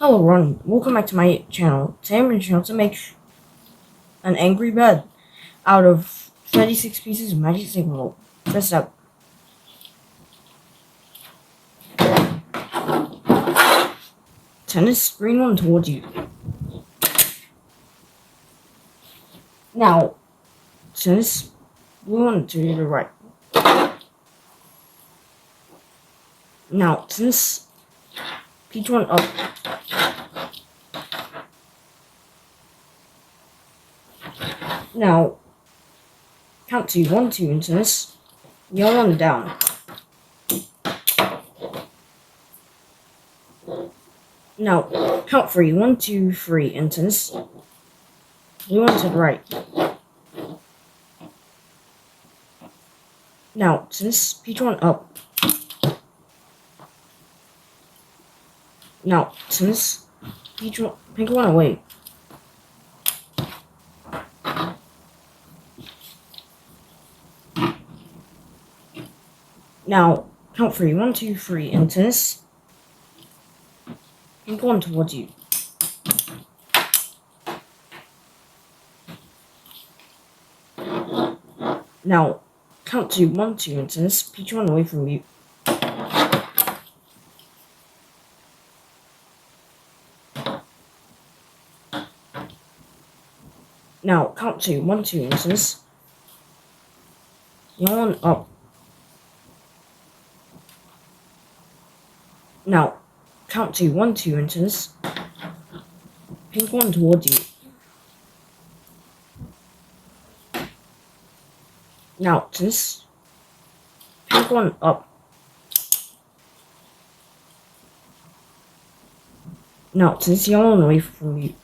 Hello everyone, welcome back to my channel. Today I'm going to show how to make an angry bed out of 36 pieces of magic snake puzzle. First up, turn this green one towards you. Now, turn this blue one to the right. Now, turn this peach one up. Now, count to 1, 2, and turn this yellow one down. Now, count 3, 1, 2, 3, and turn this blue one to the right. Now, turn this peach one up. Now, turn this pink one away. Now, count 3, 1, 2, 3, and turn this pink one towards you. Now, count to 1, 2, and turn this peach one away from you. Now, count to 1, 2, and turn this yellow one up. Now, count to 1, 2, and turn this pink one towards you. Now, turn this pink one up. Now, turn this yellow one away from you.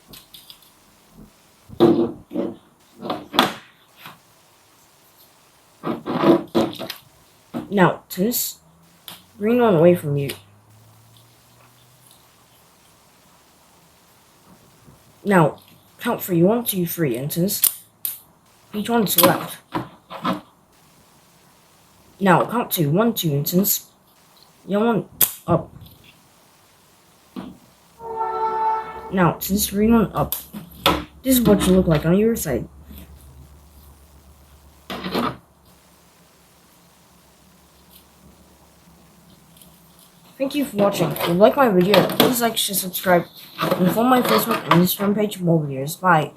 Now, turn this green one away from you. Now, count 3, 1, 2, 3, and turn this peach one to the left. Now, count to 1, 2, and turn this yellow one up. Now, turn this green one up. This is what you look like on your side. Thank you for watching. If you like my video, please like, share, subscribe, and follow my Facebook and Instagram page for more videos. Bye.